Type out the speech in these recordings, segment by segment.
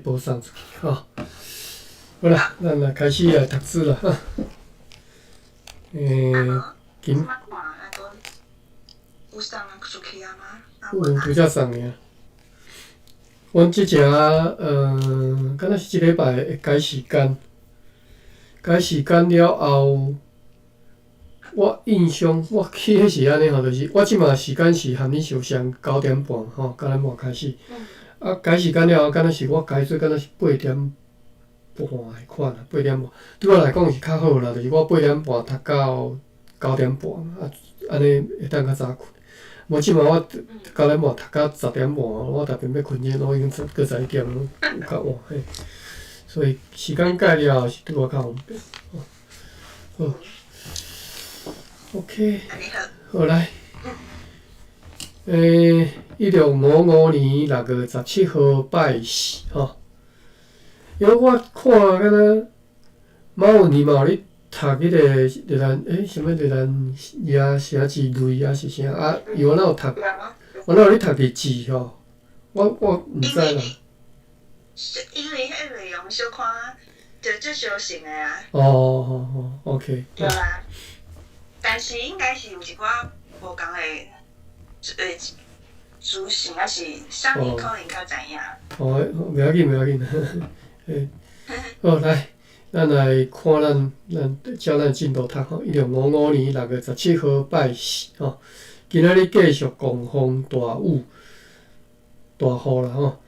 播送出去吼。好啦，咱来开始来读书啦哈。今有只送尔。阮即只敢若是即礼拜会改时间，改时间了后，我印象我去迄是安尼吼，就是我即马时间是含你相像9点半吼，9点半开始。啊，改时间了后，敢若是我改做敢若是8点半的款啊，8点半。对我来讲是较好啦，就是我8点半读到9点半，啊，安尼会当较早困。无即马我9点半读到10点半，我逐遍要困前，我已经过11点了，有较晚嘿。所以时间改了后是对我较方便。好 ，OK， 好来。1655年6月17号拜四吼。因为我看敢若马运年嘛，有咧读迄个日兰啥物日兰野啥字类还是啥啊？伊我哪有读？我哪有咧读日志吼？我毋知啦。因为迄内容小看就足相信的啊。哦 ，OK。对啊，但是应该是有一寡无共的资讯，还是上面可能较知影。哦，袂要紧，袂要紧。嘿，好来，咱来看咱照咱进度读吼。1655年6月17号拜四吼，今仔日继续狂风大雨、大雨啦吼。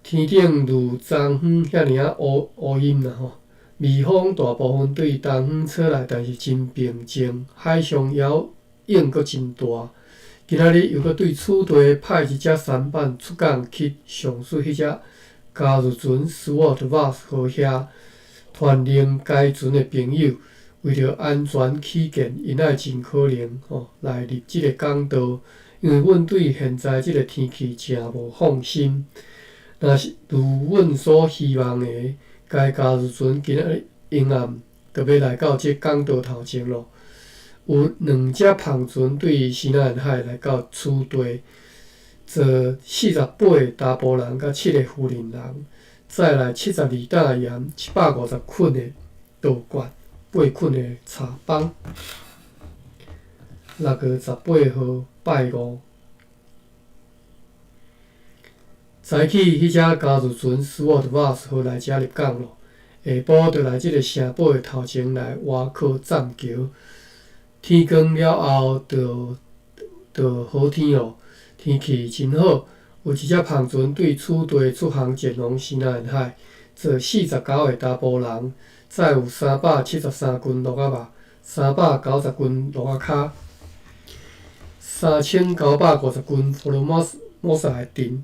天顶如昨昏遐尔啊乌阴啦吼。微风大部分对东方吹来，但是真平静，海上摇影阁真大。今仔日又阁对此地派一只舢板出港去上水迄只加入船 SWOT VAS 号遐，团令该船的朋友为着安全起见，因爱真可能来入即个港道，因为阮对现在即个天气诚无放心。若是如阮所希望的，该加入船今仔日阴暗就要来到即港道头前咯。有2只篷船对西南沿海来到此地，坐48个查甫人甲7个妇人人，再来72担盐、750捆的稻罐、8捆的茶帮。6月18号拜五，早起迄只加入船 SWOT VAS 号来遮入港咯。下晡就来即个城堡的头前来挖靠栈桥。天光了后就好天咯，天气真好。有一只篷船对此地出航前往西南沿海，坐49个查甫人，载有373斤鹿仔肉、390斤鹿仔脚、3950斤福尔摩沙的锭。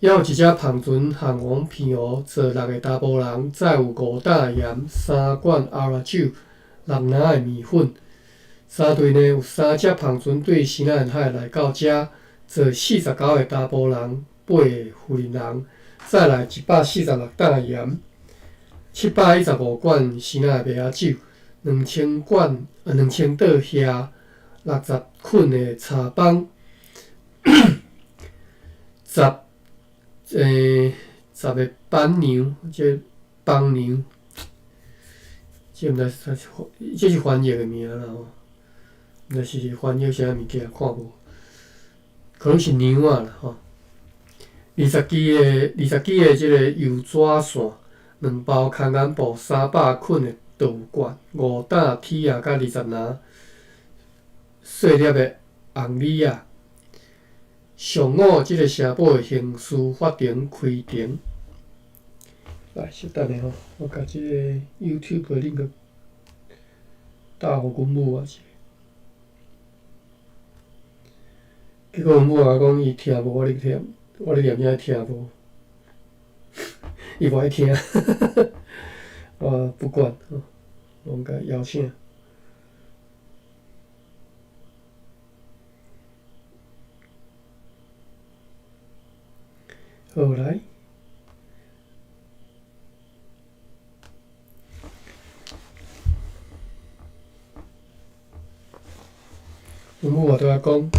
还有一只篷船航往偏湖，坐6个查甫人，载有5担盐、3罐鸭肉酒、6篮的面粉。三队呢有3只篷船对西南沿海来到遮，坐49个查甫人、8个妇人人，再来146担盐、715罐西南的麦仔酒、2000倒遐、60捆的茶帮10个板娘，即帮娘，即毋知即是翻译的名啦吼，毋知是翻译啥物件，看无，可能是娘仔啦吼。20支的即个油纸线，2包空眼布，300捆的稻罐，5担铁仔甲20篮细粒的红米仔。上午，即个城堡的刑事法庭开庭。来，稍等下吼，我甲即个 YouTube 的link 打互阮母仔者。结果阮母甲我讲伊听无，我咧念啥听无，伊无爱听，不管我甲摇醒。好来，阮母也对我讲，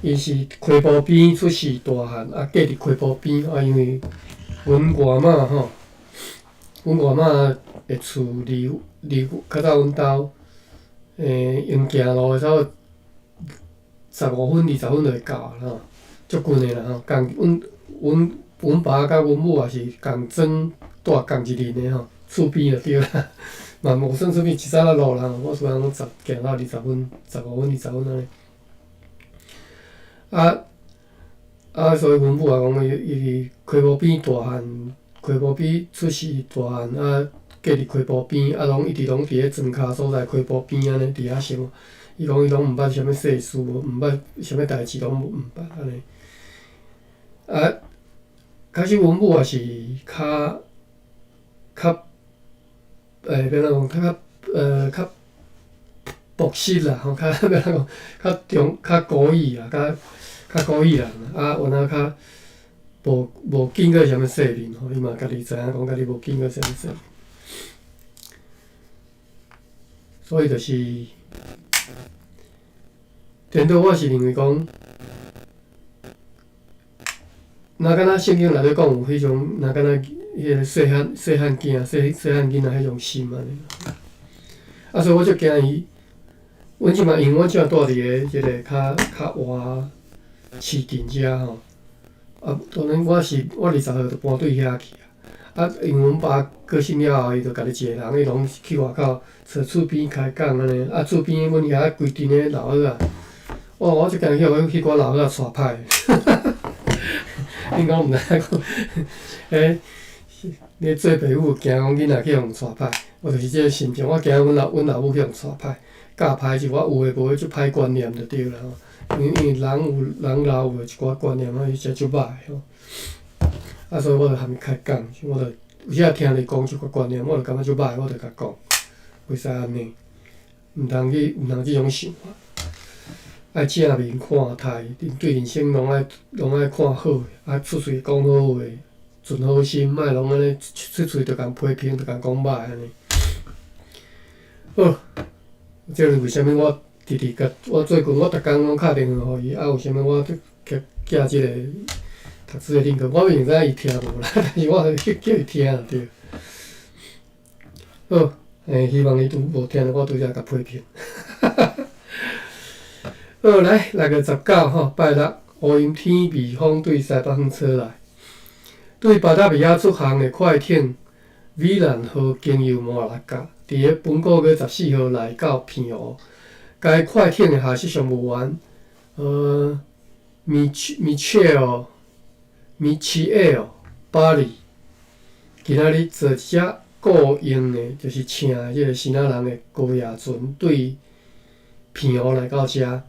伊是溪埔边出世大汉，啊，嫁伫溪埔边啊，因为阮外妈吼，阮外妈的厝离较早阮兜，用行路差不多15分、20分就会到啊吼，足近的啦吼。阮爸甲阮母也是共庄住共一邻的吼，厝边就对啦，嘛无算厝边，一早仔路啦，我厝人行到20分、15分、20分安尼。所以阮母也讲伊是溪埔边大汉，溪埔边出世大汉，啊，嫁伫溪埔边，啊，一直拢伫咧庄脚所在溪埔边安尼伫遐生活。伊讲伊拢毋捌啥物世事，毋捌啥物代志，拢毋捌安尼。啊，开始阮母也是较要怎讲？较朴实啦，吼，要怎讲？较古意啦，较古意啦，啊，原来较无经过啥物世面吼，伊嘛家己知影讲家己无经过啥物世面，所以就是颠倒我是认为讲，若敢若圣经内底讲有迄种，若敢若迄个细汉囝、细汉囡仔迄种心安尼。啊，所以我就惊伊，阮即摆因为阮即摆住伫个即个较活市近遮吼，啊，当然我20岁就搬对遐去啊。啊，因为阮爸过身了后，伊就家己一个人，伊拢去外口找厝边开讲安尼。啊，厝边阮遐规阵个老伙仔，哇！我就惊去互迄寡老伙仔带歹。恁讲毋知影讲，你做爸母惊讲囡仔去互带歹，我就是即个心情。我惊阮老母去互带歹，教歹是我有诶无诶足歹观念就对啦吼。因为人老有一寡观念啊，伊实足歹吼。啊，所以我就含伊开讲，我就有时仔听你讲即寡观念，我就感觉足歹，我就甲讲，袂使安尼，毋通即种想法。爱正面看待，对人生拢爱看好诶，啊出嘴讲好话，存好心，莫拢安尼出嘴就共批评，就共讲歹安尼。好，这是为虾米我甲我最近我逐工拢敲电话互伊，啊有啥物我寄即个读书诶link，我毋知伊听无啦，但是我叫伊听就对。好，希望伊无听着我拄则甲批评。好，来6月19吼，拜六，乌阴天，微风对西北方吹来。对巴达维亚出航的快艇“米兰号”经由摩纳哥，伫个本个月14号来到平湖。该快艇的下驶乘务员Michel 巴里，今仔日坐一只雇用的，就是请的即个新仔人的高野船对平湖来到遮。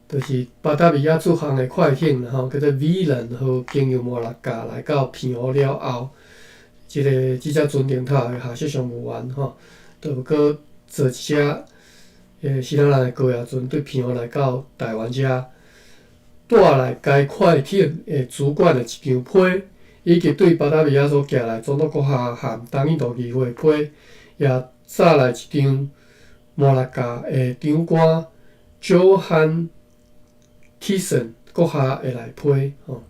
就是巴达维亚出航的快艇，吼，叫做“米兰号”，经由摩纳哥来到平湖了后，即只船顶头的下驶乘务员，吼，就搁坐一只新仔人的高野船对平湖来到台湾遮，带来该快艇的主管的一张批，以及对巴达维亚所寄来总督阁下函同意度议会批，也载来一张摩纳哥的长官Johan Kison 阁下会来批吼。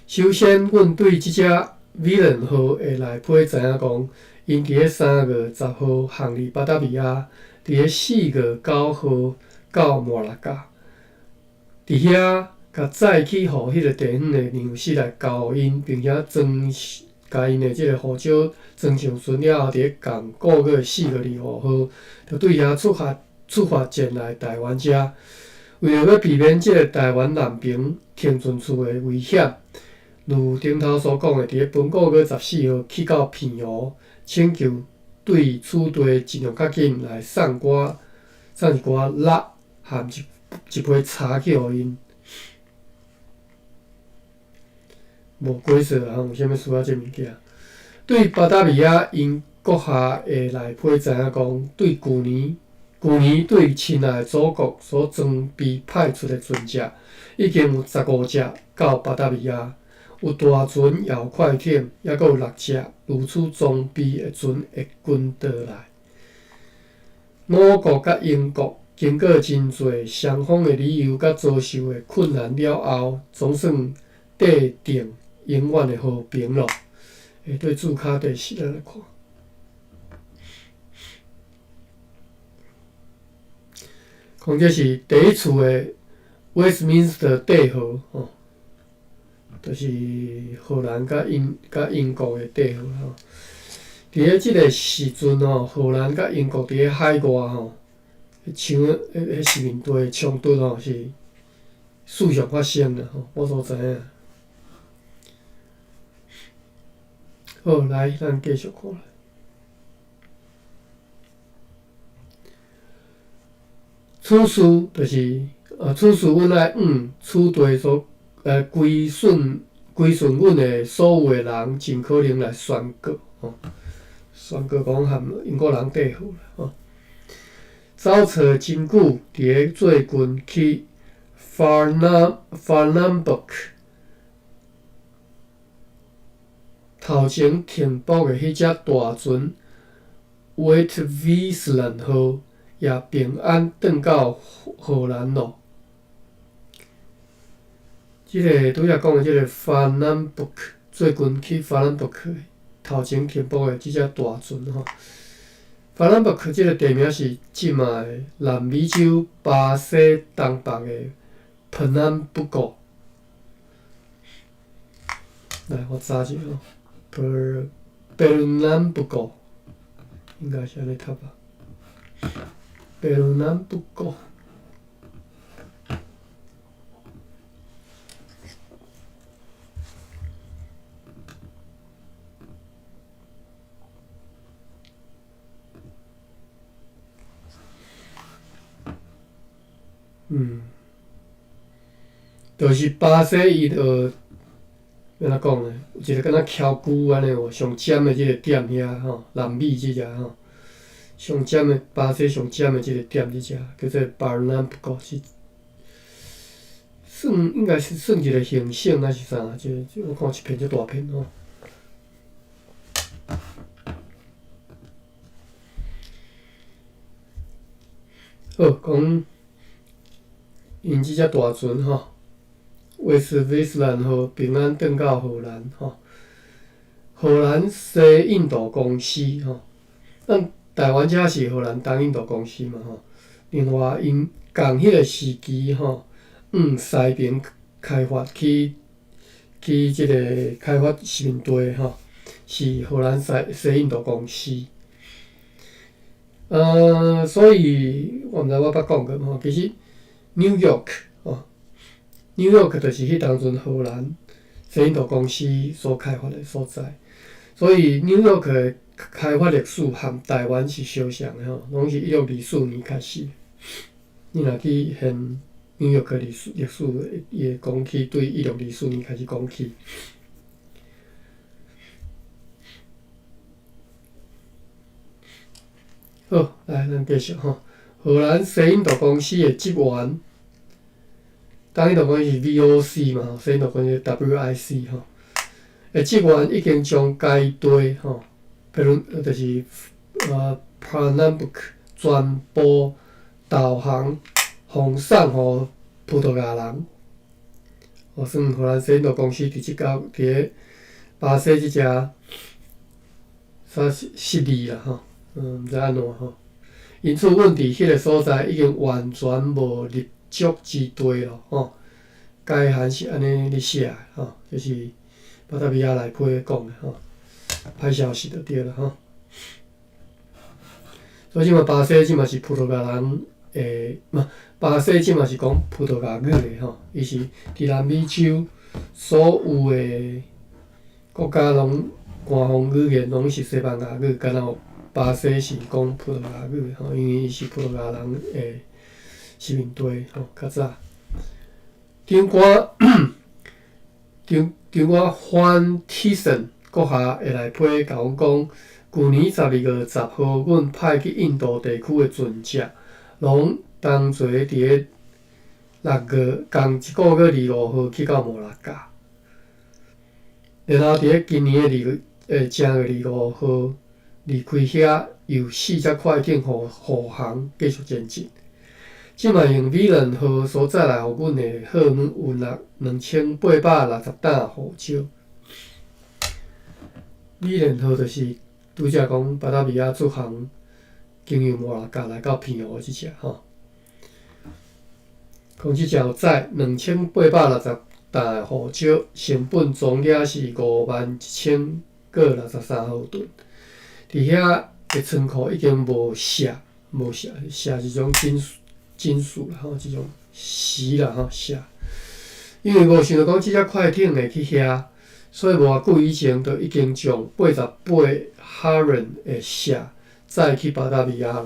首先，阮对即只米兰号会来批知影讲，因伫个3月10号航离巴达维亚，伫个4月9号到摩纳哥，伫遐甲载去互迄个地方的粮食来交互因，并且甲因的即个护照装上船了后，伫个同个月4月25号，就对遐出发前来台湾遮。为了要避免即个台湾难平停船厝的危险，如顶头所讲的，伫个本个月14号去到平湖，请求对此地尽量较紧来送一寡蜡含一杯茶去互因。无解释啊，有啥物需要即物件？对巴达维亚因阁下会来批知影讲，对旧年对亲爱的祖国所装备派出的船只，已经有15只到巴达维亚，有大船也有快艇，还佫有6只如此装备的船会跟倒来。我国甲英国经过真侪双方的理由甲遭受的困难了后，总算缔定永远的和平咯。对注脚第10来看。讲这是第一次的 Westminster 帝和吼，就是荷兰甲英国的帝和吼。伫咧即个时阵吼，荷兰甲英国伫咧海外吼，像迄市民队冲突吼是史上发生的吼，我所知影。好，来，咱继续看。此事就是此事阮爱此地所归顺阮的所有的人，真可能来宣告吼，宣告讲含英国人缀好啦吼。走找真久，伫咧最近去 Farnborough 头前停泊的迄只大船 Witwatersrand 号也平安转到荷兰咯。即个拄则讲的即个 Farnborough 最近去 Farnborough 头前停泊的即只大船吼。Farnborough 即个地名是即卖的南美洲巴西东北的Pernambuco。来，我查一下吼。Pernambuco 应该是安尼读吧。Pernambuco。就是巴西伊就要安怎讲呢？有一个敢若翘骨安尼哦，上尖的即个点遐吼，南美即只吼，上尖的巴西上尖的即个点即只叫做 Pernambuco， 是算应该是算一个行省还是啥？即我看一片即大片吼。好，讲因即只大船吼。Westminster 号平安转到荷兰吼，荷兰西印度公司吼，咱台湾遮是荷兰东印度公司嘛吼。另外，因共迄个时期吼，西边开发去即个开发殖民地吼，是荷兰西印度公司。所以我毋知我捌讲过吼，其实 New York 吼。New York 就是迄当阵荷兰西印度公司所开发的所在，所以 New York 的开发历史含台湾是相像的吼，拢是1624年开始。你若去现 New York 历史，伊会讲起对1624年开始讲起。好，来咱继续吼，荷兰西印度公司的职员。东印度公司是 VOC 嘛，西印度公司 WIC 吼。职员已经将该地吼，就是Pernambuco 全部投降，奉送互葡萄牙人。算荷兰西印度公司伫咧巴西即只失利啦吼，毋知安怎吼。因此，阮伫迄个所在已经完全无立足之地咯吼。该函是安尼咧写的吼，就是巴达维亚内批讲的吼，歹消息就对了吼。所以即马巴西即嘛是葡萄牙人诶，巴西即嘛是讲葡萄牙语的吼，伊是伫南美洲所有的国家拢官方语言拢是西班牙语，敢若巴西是讲葡萄牙语的吼，因为伊是葡萄牙人诶殖民地吼，较早。长官范提森阁下会来批甲阮讲，旧年12月10号，阮派去印度地区的船只，拢同齐伫咧6月共一个月25号去到摩纳加，然后伫咧今年的正月25号离开遐，由4只快艇互护航继续前进。即卖用美人号所载来互阮的货运运落2860担护照。美人号就是拄则讲巴达维亚驻航经由摩拉加来到澎湖即只吼。讲即只有载2860担的护照，成本总额是51063毫吨。伫遐的仓库已经无镲是种金属啦吼，即种锡啦吼镲。因为无想到讲即只快艇会去遐，所以偌久以前就已经将88哈伦的镲载去巴达维亚了。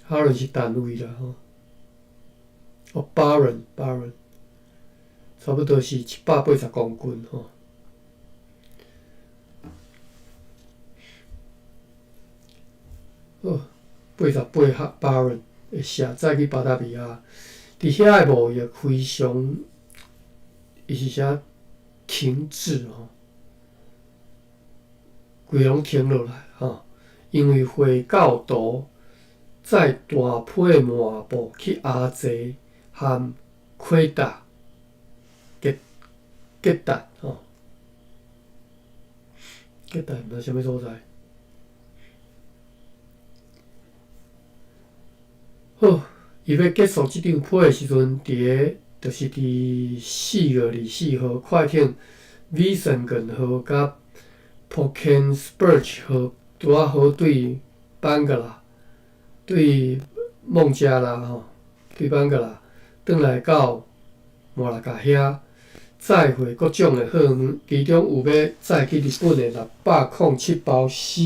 哈伦是单位啦吼。巴伦差不多是180公斤吼。88巴伦的镲载去巴达维亚，伫遐的贸易非常，伊是啥停滞吼，规拢停落来吼，因为回教徒载大批麻布去阿济和奎达吉达吼，吉达毋知啥物所在。好，伊要结束即场批的时阵，就是伫4月24号，快艇 Vicengen 号甲 Pockenspurch 号拄仔好对班格拉，对孟加拉吼，对班格拉，转来到摩拉加遐，载回各种的货运，其中有要载去日本的607包丝。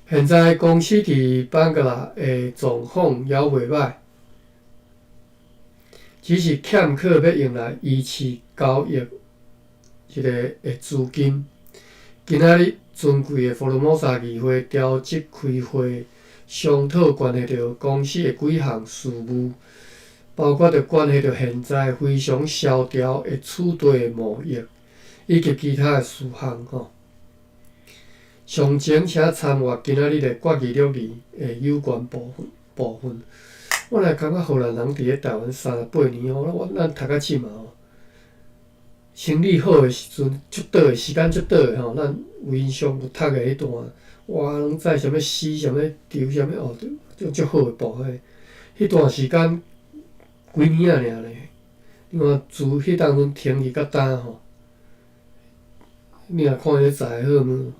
现在公司伫班格拉的状况还袂歹，只是欠缺要用来维持交易一个的资金。今仔日尊贵的福尔摩沙议会调集开会，商讨关系到公司的几项事务，包括着关系到现在非常萧条的厝地的贸易，以及其他的事项吼。详情请参阅今仔日的国语录语的有关部分。我来感觉荷兰人伫咧台湾38年吼，咱读到即嘛吼，生理好的时阵足倒的时间足倒的吼，咱有印象有读的迄段，哇，拢知啥物诗、啥物潮、啥物哦，足好的部迄。迄段时间几年啊尔咧？你看自迄当阵停去到呾吼，你若看迄载好物。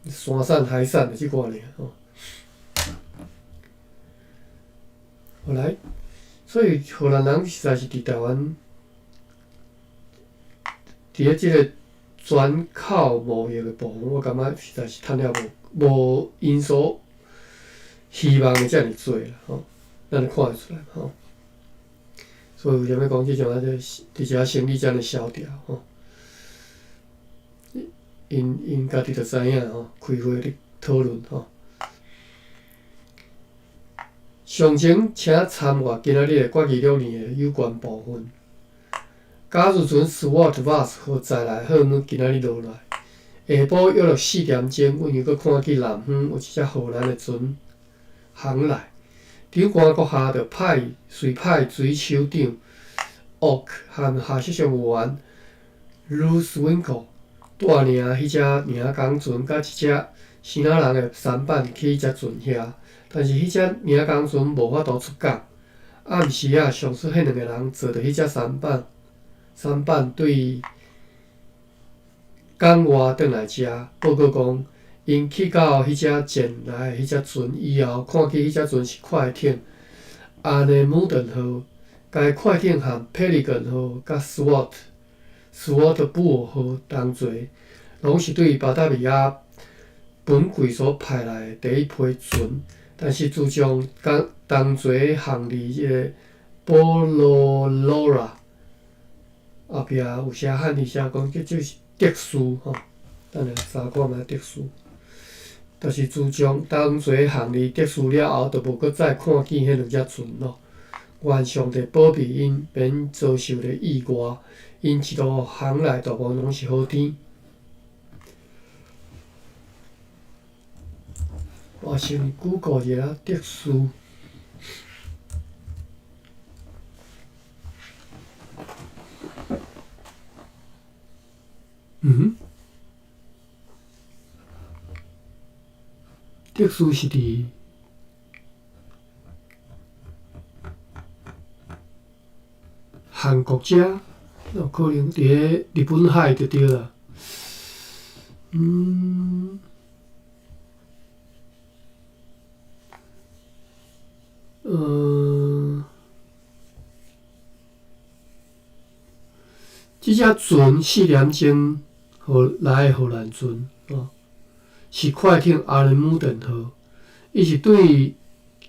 山产海产就即寡尔吼。后来，所以荷兰人实在是伫台湾，伫咧即个转口贸易的部分，我感觉实在是趁了无因所希望的遮尔多啦吼，咱就看会出来吼。所以为啥物讲即种啊？伫遮生意遮尔萧条吼？因家己就知影吼，开会咧讨论吼。详情请参阅今仔日的国语录语的有关部分。假如船 Swart Vas 号载来货运今仔日落来，下晡约了4点钟，阮又搁看见南方有一只荷兰的船航来。长官阁下着随派水手长 Ock 和下设上员 Rooswinkle。带领迄只领工船甲一只生仔人的舢板去迄只船遐，但是迄只领工船无法度出港。暗时啊，上述迄2个人坐着迄只舢板对港外转来遮，报告讲，因去到迄只舰内迄只船以后，看见迄只船是快艇安尼姆顿号，该快艇和 Pelican 号甲 Swart 号同齐，拢是对巴达维亚本柜所派来的第一批船，但是自从同齐航离即个波罗罗拉后壁有写汉字写讲，即就是德苏吼，等下查看觅德苏。就是自从同齐航离德苏了后，就无搁再看见迄2只船咯。愿上帝保庇因，免遭受着意外。因一路航来大部分拢是好天。我先 Google 一下特殊。特殊是伫韩国遮，可能伫个日本海就对啦。即只船4点钟来的荷兰船，是快艇阿伦姆顿号，伊是对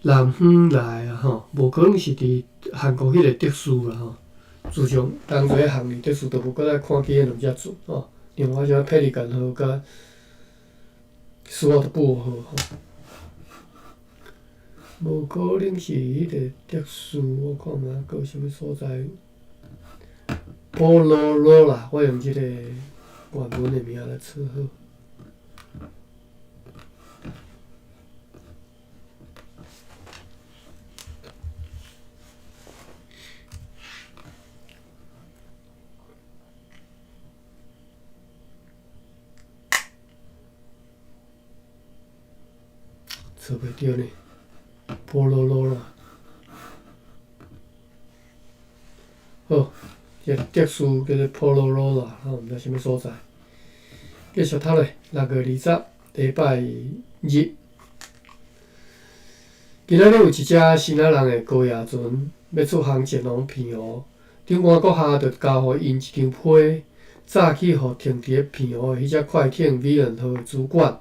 南方来无可能是伫韩国迄个特殊啦自从同齐航理特殊，就无搁再看见迄两只船另外只佩利根号甲斯瓦特布号无可能是迄个特殊，我看觅还有啥物所在。波罗罗啦，我用即个原文的名来撮好。找袂着呢，波罗罗啦。好，这个特殊叫做波罗罗啦，毋知啥物所在。继续读咧，6月20礼拜日。今仔日有一只新仔人的高野船要出航前往平湖，长官阁下着交互因一张批，早起互停伫咧平湖的迄只快艇 V2号的主管。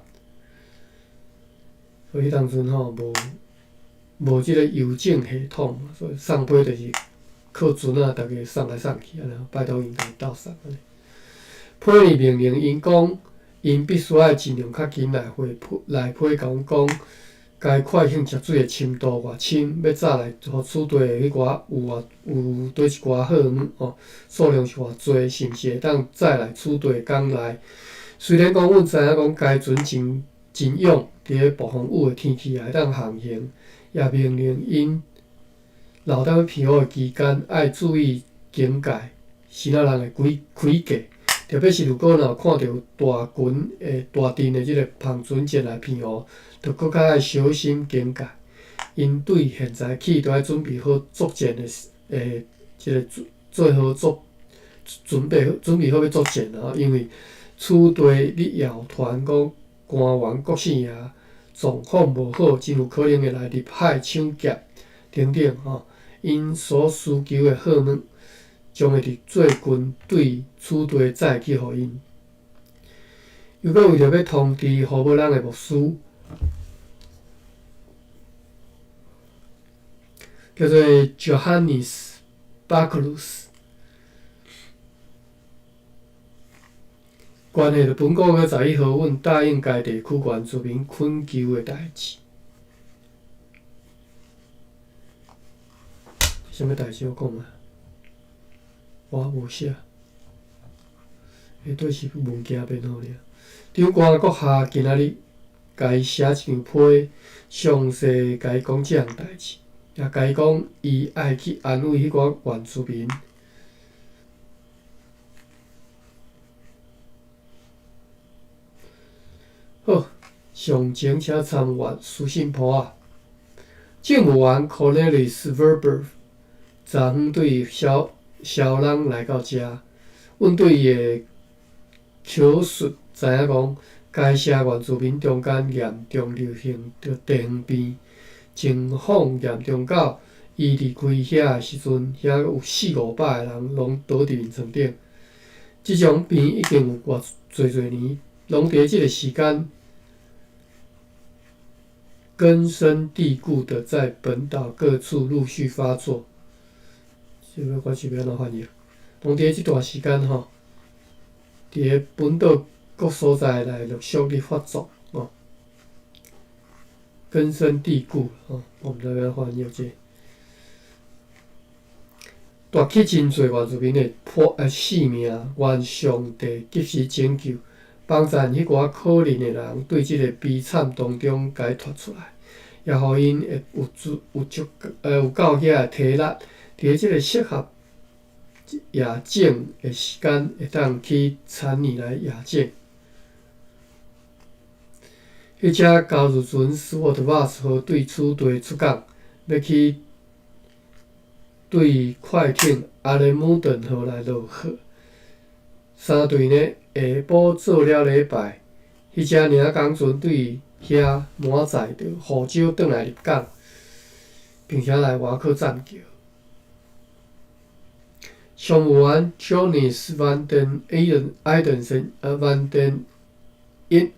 所以迄当阵无即个邮政系统，所以送批就是靠船逐个送来送去安尼，拜托因家己斗送安尼。批里命令因讲，因必须要尽量较紧来批甲阮讲，该快艇食水的深度偌深，要早来互处队的迄寡有倒一寡货物数量是偌济，是毋是会当再来处队港内？虽然讲阮知影讲该船真勇，伫个暴风雨的天气会当航行，也命令因留踮平湖的期间，爱注意警戒新仔人的开价。特别是如果若看到大群大阵的即个篷船进来平湖，着搁较爱小心警戒。因对现在起都爱准备好作战的即个做好准备好要作战因为处队你谣传讲官员国姓爷状况无好，真有可能会来入海抢劫等等因所需求的货物，将会伫做军队处队载去互因。又搁为着要通知服务人的牧师，叫做 Johannes Bacchus。关系着本个月11号，阮答应该地区原住民恳求的代志。啥物代志？我讲啊，我无写，对是物件变好尔。长官阁下今仔日甲伊写一张批，详细甲伊讲即项代志，也甲伊讲伊爱去安慰迄寡原住民。好，详情请参阅书信簿啊。政务员 Cornelius Verber 昨昏对小人来到遮，阮对伊的口述知影讲，该社原住民中间严重流行着地方病，情况严重到伊离开遐的时阵，遐有400-500个人拢倒伫眠床顶。即种病已经有侪年，拢伫即个时间根深蒂固的在本岛各处陆续发作。我是要安怎翻译？拢伫即段时间伫个本岛各所在来陆续咧发作根深蒂固我毋知要安怎翻译这。夺去真侪原住民的性命，愿上帝及时拯救，帮赞迄寡可怜的人对即个悲惨当中解脱出来，也互因会有够遐体力，伫即个适合夜景的时间，会当去田里来夜景。迄只交入船斯沃特瓦斯号对此地出港，要去对快艇阿雷姆顿号来落货。三队呢下晡做了礼拜，迄只领港船对遐满载着护照转来入港，并且来外口站桥。商务员 Johannes van den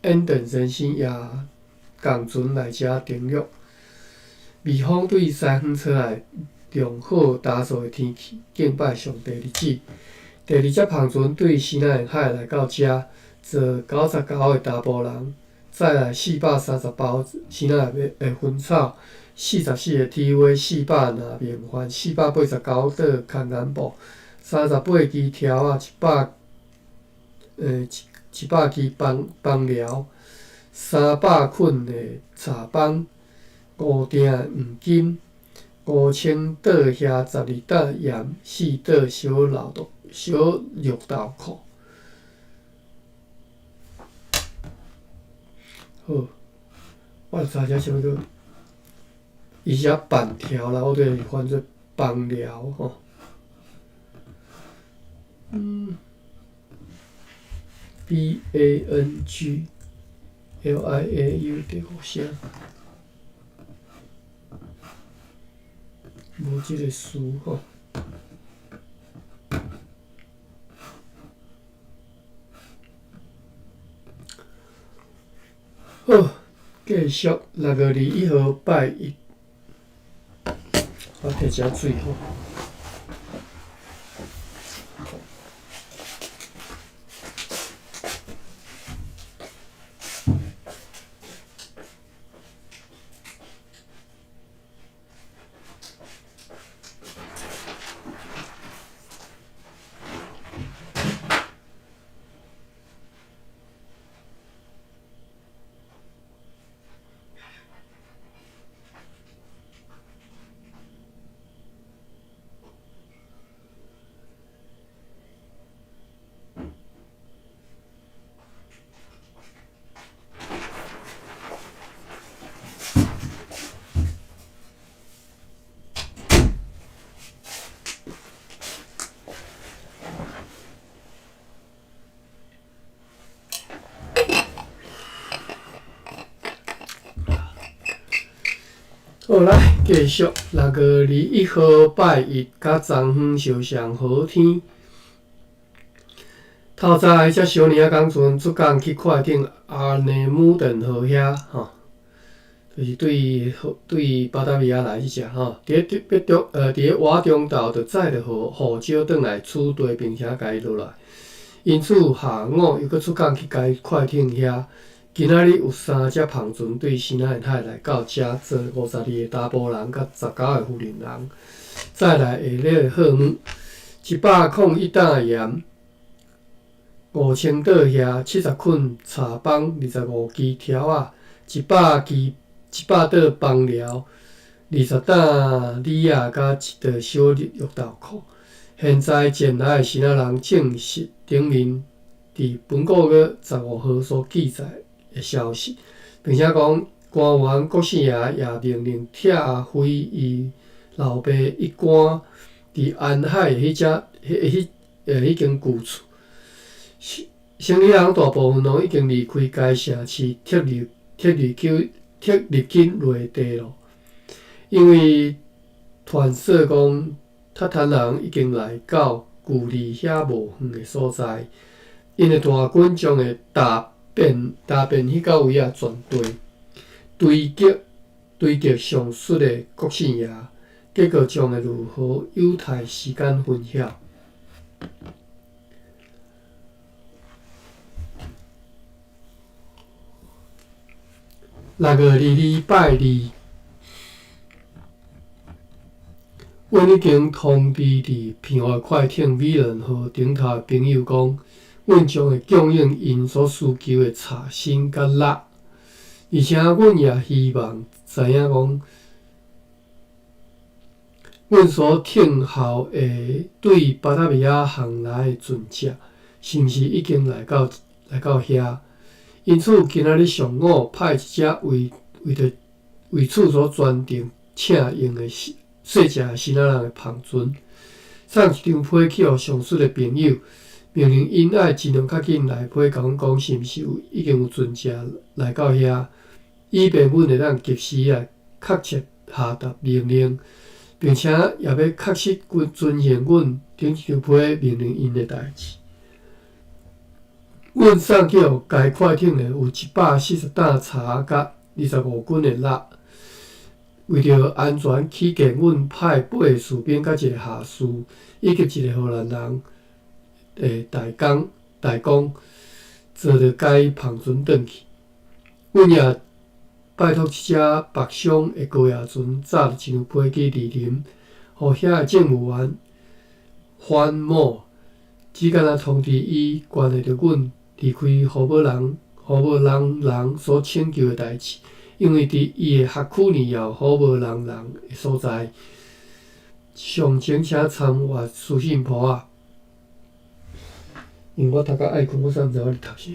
Andersen 先也共船来遮登陆。美方对西方出来良好打扫的天气敬拜上帝日子。第二只篷船对西南沿海来到遮，坐99个查甫人，载来430包西南的薰草，44个铁耙，400拿面粉，489块牵眼布，38支条仔，100支棒寮，300捆的茶棒，5锭黄金，5000袋遐12袋盐，4袋小绿豆蔻。好，我知影啥物叫，伊写棒条啦，我对翻做棒寮吼。BANGLIAU 第五声，无即个词吼。好，继续6月21号拜一，我摕遮水吼。好，来继续6月21号拜一，甲昨昏烧上好天。透早只小领港船出港去快艇阿内姆顿号遐吼，就是对巴达维亚来即只吼，伫咧活中岛就载着护照转来此地，并且甲伊落来。因此下午又搁出港去甲快艇遐。今仔日有3只篷船对西南沿海来到遮，坐52个查甫人甲19个妇人人，再来下日货物101担盐，5000袋遐，70捆茶棒，25支条仔，100袋棒寮，20担李仔甲1袋小绿豆蔻。现在前来的西南人证实顶面伫本个月15号所记载的消息，并且讲官员国姓爷也命令拆毁伊老爸一竿伫安海的迄间旧厝。生理人大部分拢已经离开该城市，撤入境内地咯。因为传说讲，塔坦人已经来到距离遐无远的所在，因的大军将会踏遍迄到位全地，追击上述的国姓爷，结果将会如何犹太时间分晓。6月22拜2，阮已经通知伫偏外快艇美人号顶头的朋友讲，阮将会供应因所需求的茶锌甲蜡，而且阮也希望知影讲，阮所听候的对巴达米亚航来的船只，是毋是已经来到遐？因此，今仔日上午派一只为此所专程请用的细只的新仔人的篷船，送一张批去互上述的朋友，命令因爱尽量较紧来批，甲阮讲是毋是已经有船只来到遐，以便阮会当及时来确切下达命令，并且也要确实遵循阮顶一张批命令因的代志。阮送去互该快艇的有140担茶甲25斤的蜡。为着安全起见，阮派8个士兵甲1个下士，以及1个荷兰人代工，坐着该篷船转去。阮也拜托一只北上的高野船载着一张飞机莅临，互遐的政务员范某只敢若通知伊关系着阮离开胡某人所请求的代志。因为伫伊的辖区内也有好无人的所在，详情请参阅书信簿仔。因为我头壳爱困，我才毋知我伫读啥。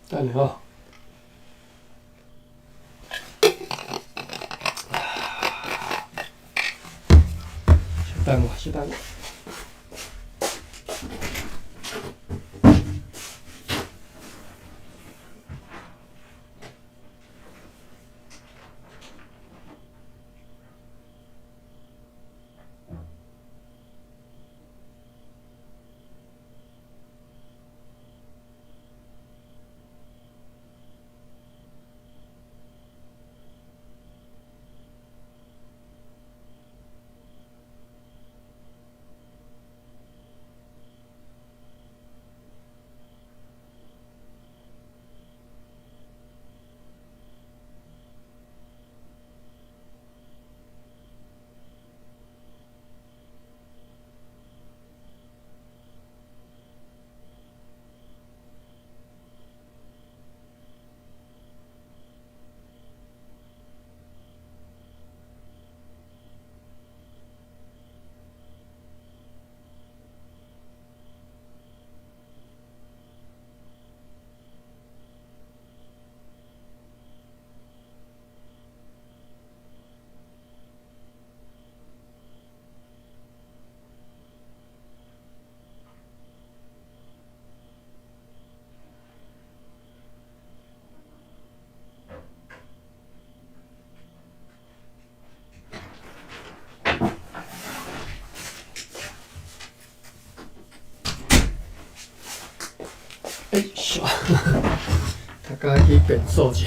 等下吼。稍等我。小，大家去变数者，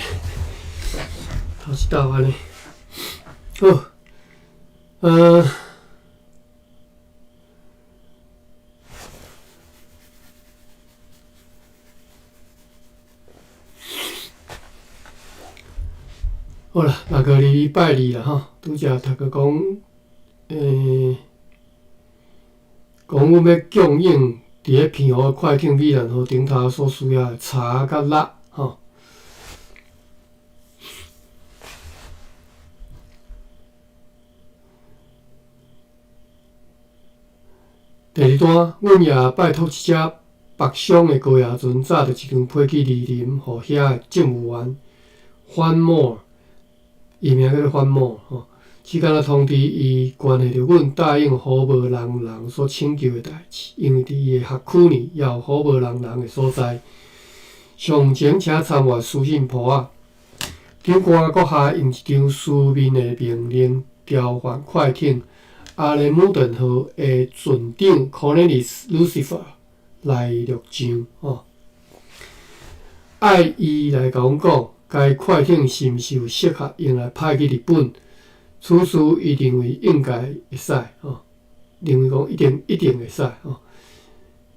头一道安尼。好，好啦，6月礼拜2啦吼，拄则读个讲，讲阮要供应。伫咧偏湖快艇米兰河顶头所需要的茶甲蜡，吼。第2段，阮也拜托一只北上的高野船载着一张飞机莅临，互遐的政务员范某，伊名叫做范某，吼。只敢若通知伊，关系着阮答应胡无人所请求的代志，因为伫伊的辖区内也有胡无人的所在。详情请参阅书信簿仔。长官阁下用一张书面的命令调换快艇阿雷姆顿号的船长 Cornelius Lucifer 来入账，吼。爱伊来甲阮讲，该快艇是毋是有适合用来派去日本？此事伊认为应该会使吼，认为讲一定会使吼。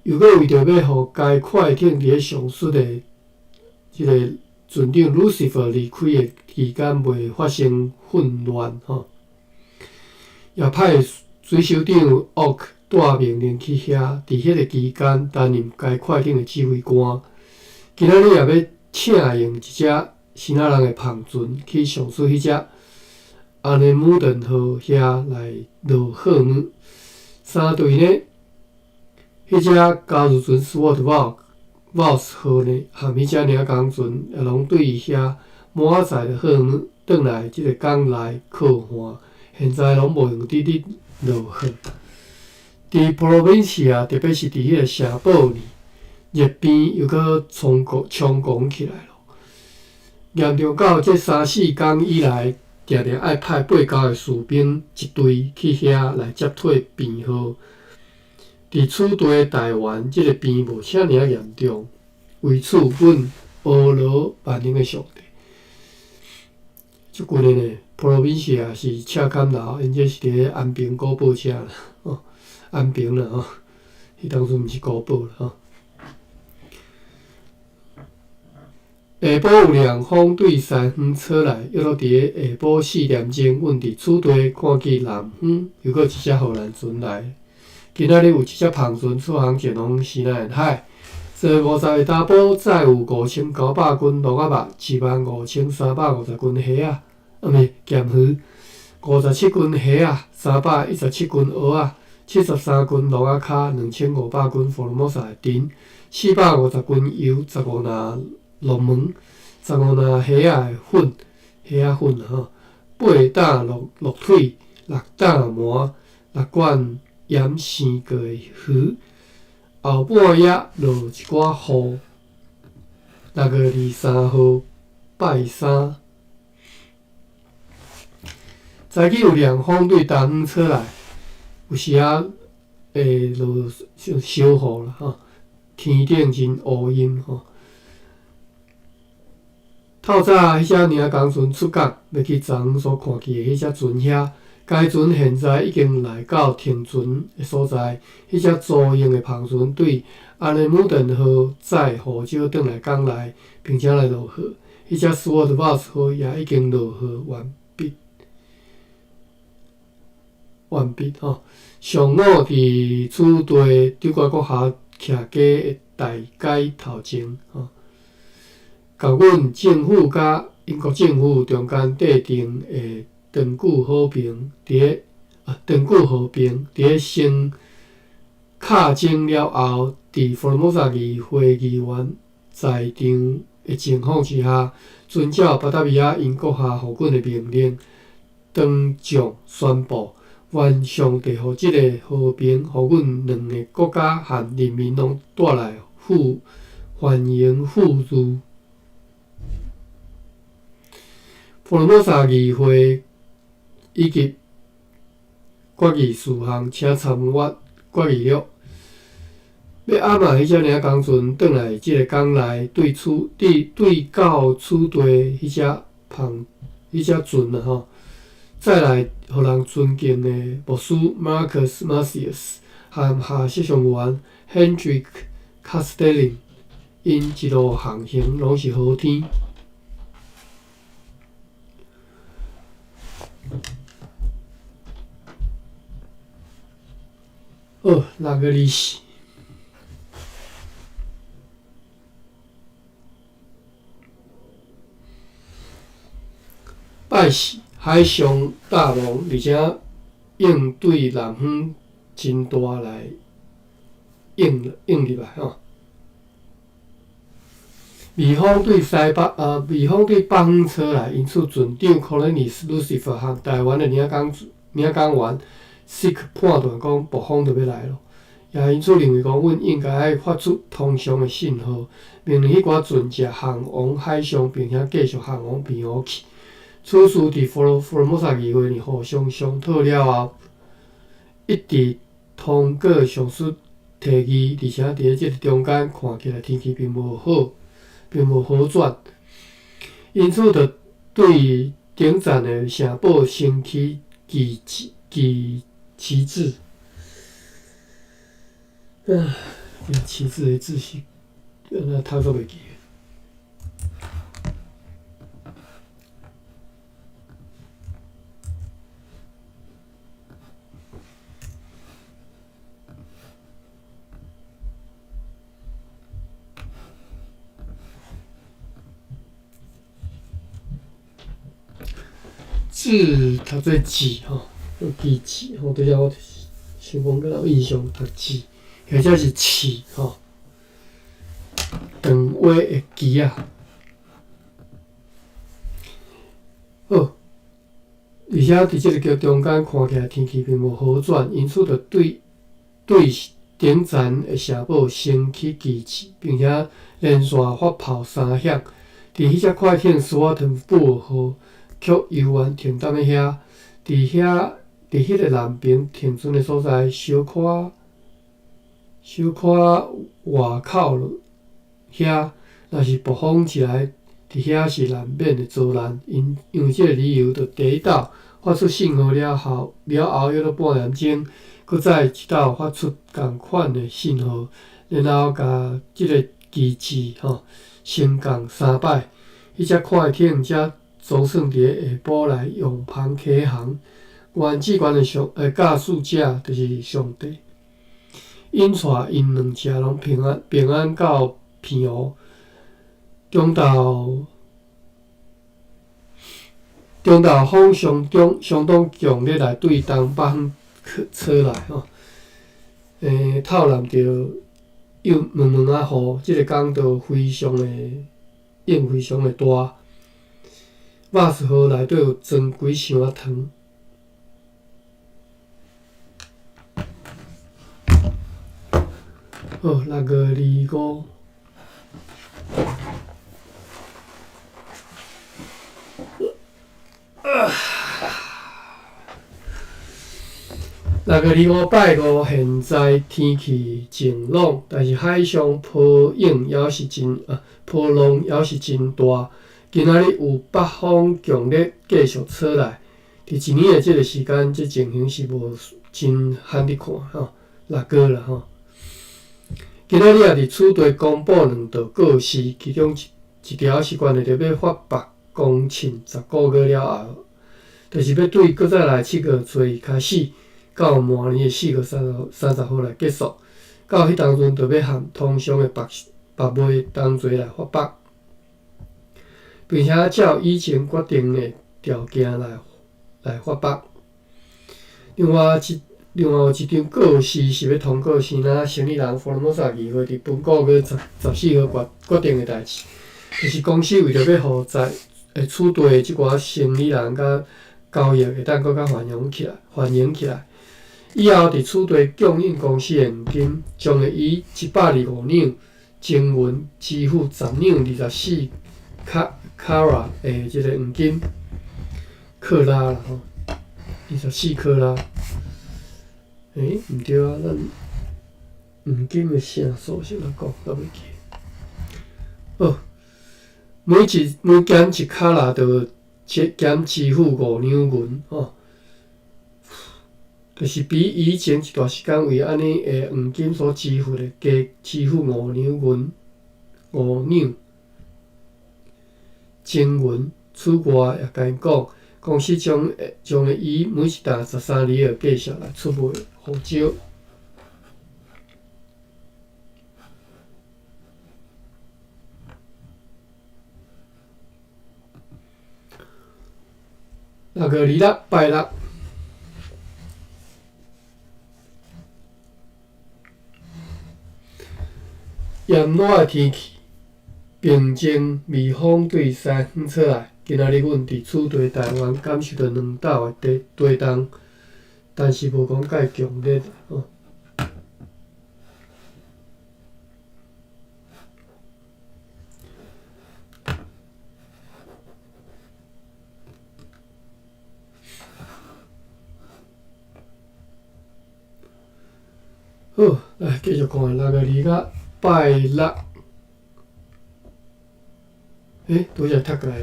又搁为着要互该快艇伫咧上述的即个船长 Lucifer 离开的期间袂发生混乱吼，也派水手长奥克带命令去遐，伫迄个期间担任该快艇的指挥官。今仔日也要请用一只希腊人的篷船去上水迄只阿内姆顿号遐来落货物。三队呢，迄只加入船 Swartwout 号呢，含迄只领工船也拢对遐满载的货物转来即个港内靠岸，现在拢无用直直落货。伫 Provincia， 特别是伫迄个城堡里，热边又搁猖狂起来咯。严重到这3-4天以来，定定爱派8-9个士兵一队去遐来接替变号。伫此地台湾，即个变无啥尔严重。为此，阮阿罗万能的上帝。即阵的呢 ，Provincia 是赤坎楼，因这是伫安平古堡遮啦，安平啦迄当初毋是古堡啦下晡有凉风对西方吹来，约落伫个下晡4点钟，阮伫此地看见南方又搁一只荷兰船来。今仔日有一只篷船出航前往西南沿海，坐50个查甫，载有5900斤鹿仔肉、75350斤虾仔，咸鱼，57斤虾仔、317斤蚵仔、73斤鹿仔脚、2500斤福尔摩沙的丁、450斤油、15篮龙门、15篮虾仔粉8担鹿腿、6担麻、6罐盐生过的鱼。后半夜落一寡雨。6月23号拜三，早起有凉风对东方吹来，有时啊会落小雨啦天顶真乌阴透早迄只领工船出港，要去昨昏所看见的迄只船遐。该船现在已经来到停船的所在。迄只租用的篷船对安内姆顿号载护照转来港内，并且来落货。迄只 Swartwout 号也已经落货完毕上午伫此地丢瓜国校徛街的大街头前甲阮政府甲英国政府中间订定的长久和平，伫个先敲钟了后，伫福尔摩沙议会议员在场的情况之下，遵照巴达维亚英国下护军的命令，当众宣布，愿上帝互即个和平，互阮两个国家和人民拢带来繁荣富裕。福尔摩沙议会以及决议事项，请参阅决议录。要暗暝迄只领工船转来即个港内，对到此地迄只船再来互人尊敬的牧师 Marcus Macias 和下设上员 Hendrik Castellin， 因一路航行拢是好天。6月24。拜四，海上大浪，而且应对南方真大来应入来微风对北方吹来，因此船长 Cornelius Lucifer 和台湾的领工员 Sick 判断讲暴风就要来咯，也因此认为讲，阮应该爱发出通常的信号，命令迄寡船只航往海上，并且继续航往平湖去。此事伫福尔摩沙议会互相商讨了后，一致通过上述提议，而且伫即个中间看起来天气并无好转，因此就对顶站的城堡升起旗帜。旗帜的字是读都袂记。字读做字吼，记字吼，对遮我想讲敢有印象读字，或者是刺吼，长话的枝啊。好，而且伫即个桥中间看起来天气并无好转，因此着对顶站的社堡升起旗帜，并且连续发炮3响。伫迄只快艇斯瓦滕堡号却悠然停踮咧遐，伫迄个南边停船的所在，小可外口遐，若是暴风起来，伫遐是难免会遭难。因为即个理由，就第一岛发出信号了后约了半点钟，搁再一岛发出共款的信号，然后甲即个旗帜升降3摆。迄只快艇才总算伫下晡来用帆起航。原志愿的驾驶者就是上帝，引带因两只拢平安到平湖。中昼风相当强烈来对东北方吹来透南着毛啊雨，即个港就非常的大。瓦斯盒内底有装几箱仔糖。好，6月25。6月25拜五，现在天气晴朗，但是海上波浪也是真大。今仔日有北风强烈继续吹来，伫一年的即个时间，即情形是无真罕伫看6月啦今仔日也伫此地公布2道告示，其中一条是关系着要发白公庆10个月了后，就是要对搁再来7月初开始，到明年的4月30号来结束。到迄当阵，就要含通常的白麦同齐来发白。并且照以前决定的条件来发白。另外有一张告示是要通过先仔生理人福尔摩沙议会伫本个月14号决定的代志，就是公司为着要互厝地的即寡生理人甲交易会当搁较繁荣起来。以后伫厝地供应公司的现金，将会以125两前元支付10两24卡拉的即个黄金克拉啦24克拉。毋对啊，咱黄金的成数是哪讲？我袂记。好，每减1卡拉就减支付5两银就是比以前一段时间为安尼的黄金所支付的加支付5两前元。此外，也甲因讲，公司将会以每一担13厘的价值来出卖护照。6月26拜六。炎热的天气，平静微风对西远吹来。今仔日阮伫厝地台湾感受到2斗的地动，但是无讲介强烈好，来继续看6月20拜六。拄则读过来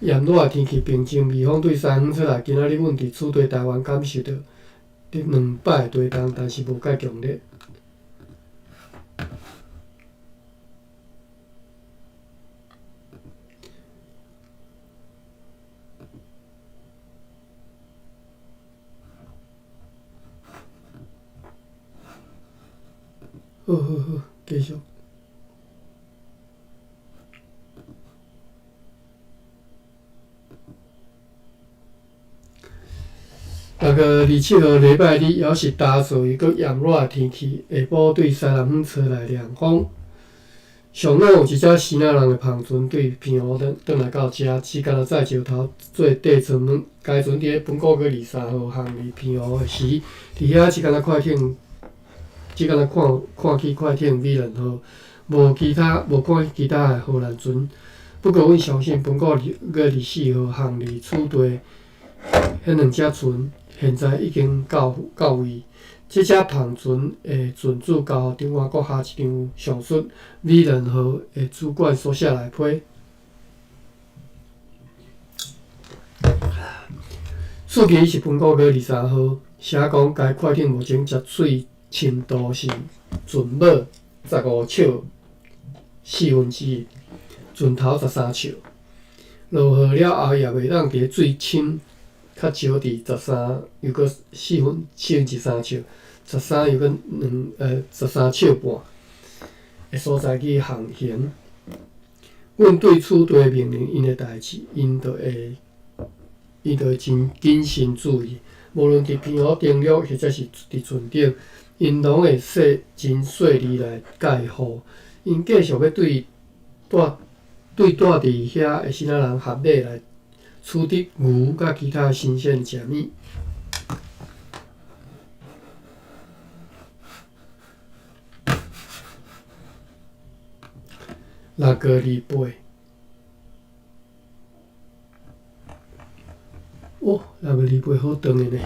炎热的天气，平静微风对西远吹来。今仔日阮伫厝地台湾感受到2摆地动，但是无介强烈。好，继续。27号礼拜日，也是大做一个炎热的天气，下晡对西南风吹来凉风。上午有一只西南人的篷船对平湖转来到遮，只敢若载石头做地船。该船伫本国个23号航离平湖的时，伫遐只敢若看去快艇美人号，无看其他的荷兰船。不过，阮相信本国个24号航离处地，迄两只船现在已经到位。这只篷船的船主交互长官阁下一张上述美人号的主管所写来批。数据是本国月23号写讲，该快艇目前接水深度是船尾15尺1/4，船头13尺。落雨了后，也袂当伫水深较少伫13又搁4/3尺，13又搁13尺半的所在去航行。阮对处地命令因的代志，因就会真谨慎注意。无论伫平湖登陆，或者是伫船顶，因拢会真细腻来介护。因继续要对住伫遐的西南人合理来处理牛甲其他新鲜食物。6月28。6月28好长的呢。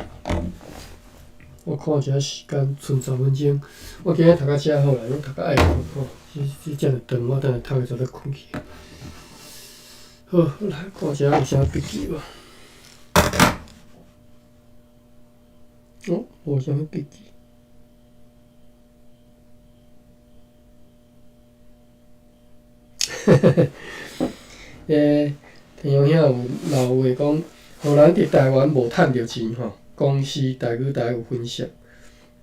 我看一下时间，剩10分钟。我今日读到遮好啦，我读到爱困吼，这遮尔长，我等下读下才要困去。好，来看一下有啥笔记无？无啥物笔记。听乡遐有老话讲，荷兰伫台湾无趁着钱吼，公司台语台有分析，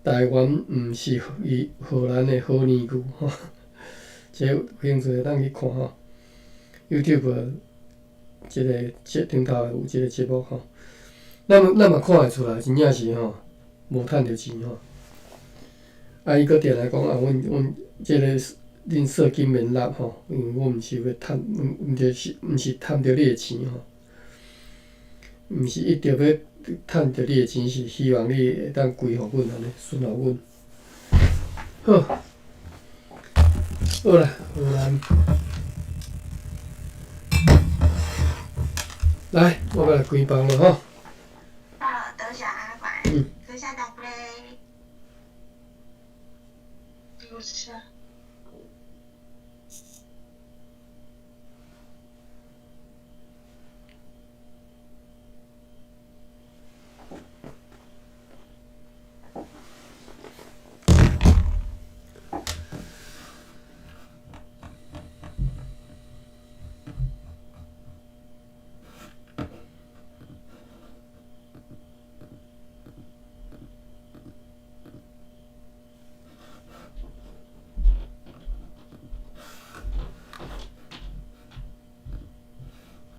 台湾毋是荷兰的好年句吼。这有兴趣当去看吼 ，YouTube 即个顶头有即个节目吼，咱嘛看会出来，真正是吼无趁着钱吼。伊搁定来讲阮即个恁社金免纳吼，因为我毋是要趁，毋是趁着你的钱吼，毋是一定要趁着你的钱，是希望你会当归互阮安尼，顺互阮。好啦，荷兰。来，我要来开房了吼。好，多谢阿爸。多谢大家。多谢。